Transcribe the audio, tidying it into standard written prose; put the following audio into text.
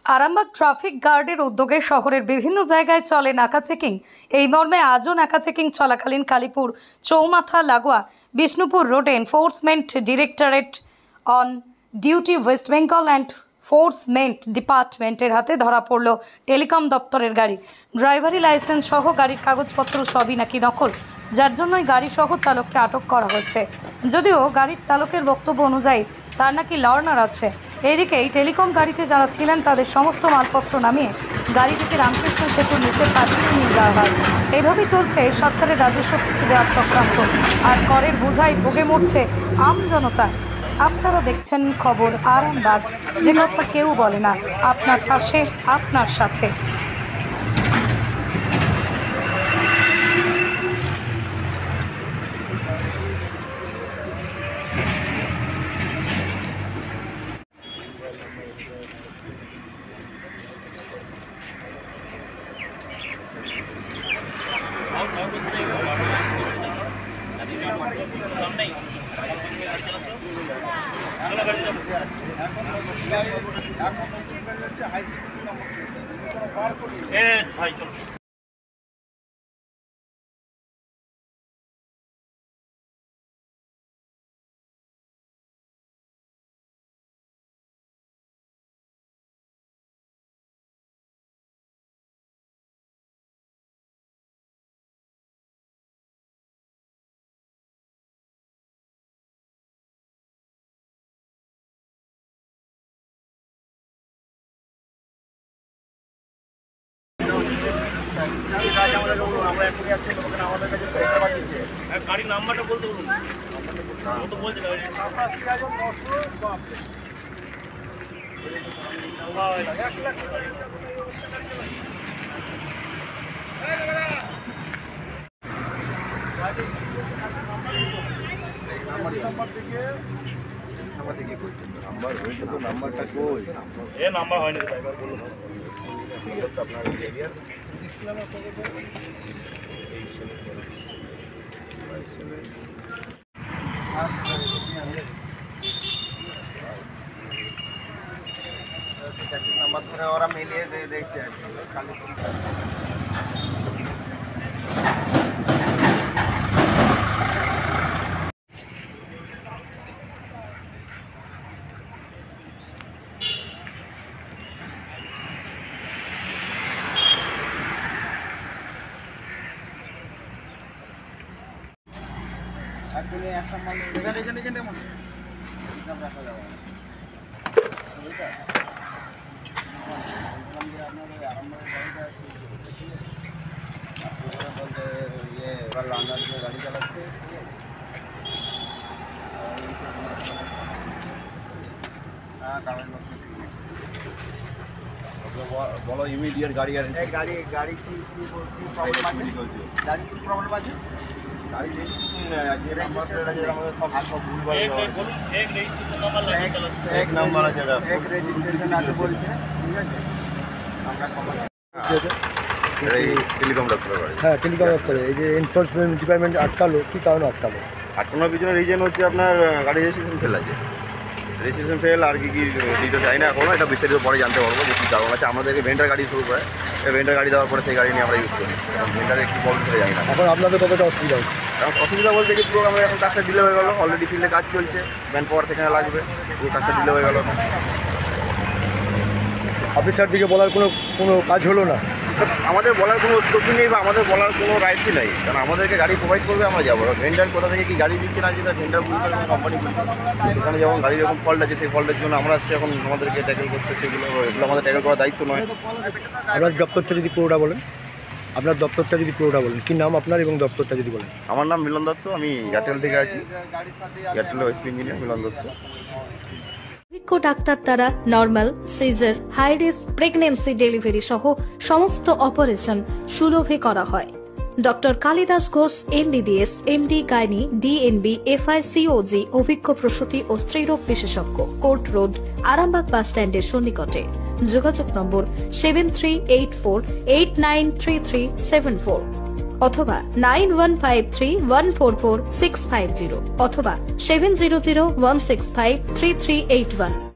Arambagh traffic গার্ডের উদ্যোগে শহরের বিভিন্ন জায়গায় চলে নাকা চেকিং। এই মর্মে আজও নাকা চেকিং চলাকালীন কালীপুর চৌমাথা লাগোয়া বিষ্ণুপুর রোডে enforcement directorate on duty West Bengal and enforcement ডিপার্টমেন্টের হাতে ধরা পড়ল টেলিকম দপ্তরের গাড়ি। ড্রাইভারি লাইসেন্স সহ গাড়ির কাগজপত্র সবই নাকি নকল, যার জন্যই গাড়ি সহ চালককে আটক করা হয়েছে। যদিও গাড়ির চালকের বক্তব্য অনুযায়ী তার নাকি লার্নার আছে। এদিকে এই টেলিকম গাড়িতে যারা ছিলেন তাদের সমস্ত মালপত্র নামিয়ে গাড়িটিকে রামকৃষ্ণ সেতুর নিচে পাঠিয়ে নিয়ে যাওয়া হয়। এইভাবেই চলছে সরকারের রাজস্ব ফাঁকি দেওয়ার চক্রান্ত, আর করের বোঝায় ভোগে মরছে আম জনতা। আপনারা দেখছেন খবর আরামবাগ, যে কথা কেউ বলে না, আপনার পাশে, আপনার সাথে। ভাই চলো। গাড়ির নাম্বারটা বলতে বলুন, তো বলতে নাম্বারটা কই? এ নাম্বার হয়নি, ড্রাইভার বলুন আপনার এরিয়া নাম্বার ধরে ওরা মিলিয়ে দেখছে খালি। গাড়ি চালাচ্ছে বলো ইমিডিয়েট গাড়ি আর গাড়ি গাড়ি কি প্রবলেম আছে? গাড়ি কি প্রবলেম আছে? গাড়ি এক নাম্বার আছে, এক রেজিস্ট্রেশন আছে বলছে, ঠিক আছে। টেলিকম দপ্তর, হ্যাঁ টেলিকম দপ্তরে এই যে এনফোর্সমেন্ট ডিপার্টমেন্ট আটকালো, কি কারণে আটকালো? আটকানোর পিছনে রিজন হচ্ছে আপনার গাড়ি রেজিস্ট্রেশন ফেল আছে। রেজিস্ট্রেশন ফেল আর কি ডিটেলস চাই না এখনো, এটা বিস্তারিত পরে জানতে পারবো যে কী কারণ আছে। আমাদেরকে ভেন্ডার গাড়ি শুরু করে, ভেন্ডার গাড়ি দেওয়ার পরে সেই গাড়ি নিয়ে আমরা ইউজ করি। ভেন্ডারে কী প্রবলেম করে জানি না। এখন আপনাদের কতটা অসুবিধা হচ্ছে? কারণ অসুবিধা বলতে কি, পুরো আমরা এখন কাজটা ডিলে হয়ে গেলো। অলরেডি ফিল্ডে কাজ চলছে, ম্যান পাওয়ার সেখানে লাগবে, পুরো কাজটা ডিলে হয়ে গেলো। অফিসার দিকে বলার কোনো কাজ হলো না? আমাদের বলার কোনো স্কোপই নেই বা আমাদের বলার কোনো রাইটসই নেই, কারণ আমাদেরকে গাড়ি প্রোভাইড করবে, আমরা যাবো। ভেন্ডার কোথা থেকে কি গাড়ি দিচ্ছে না, যেটা ভেন্ডার বুঝতে পারবে কোম্পানি বুঝতে। এখানে যেমন গাড়ির এরকম ফল্ট আছে, সেই ফল্টের জন্য আমরা আসছি এখন আমাদেরকে ট্যাকেল করতে, সেগুলো এগুলো আমাদের ট্যাকেল করার দায়িত্ব নয়। আপনার দপ্তরটা যদি পুরোটা বলেন, কী নাম আপনার এবং দপ্তরটা যদি বলেন? আমার নাম মিলন দত্ত, আমি এয়ারটেল থেকে আছি, এয়ারটেলের ওয়েস্ট ইঞ্জিনিয়ার মিলন দত্ত। অভিজ্ঞ ডাক্তার দ্বারা normal, caesar, high risk pregnancy delivery সহ সমস্ত অপারেশন সুলভে করা হয়। Doctor Kalidas Ghosh MBBS, MD gynae, DNB, FICOG অভিজ্ঞ প্রসূতি ও স্ত্রীরোগ বিশেষজ্ঞ, কোর্ট রোড, আরামবাগ বাস স্ট্যান্ডের সন্নিকটে। যোগাযোগ নম্বর 7384893374 অথবা 9153144650 অথবা 7001653381।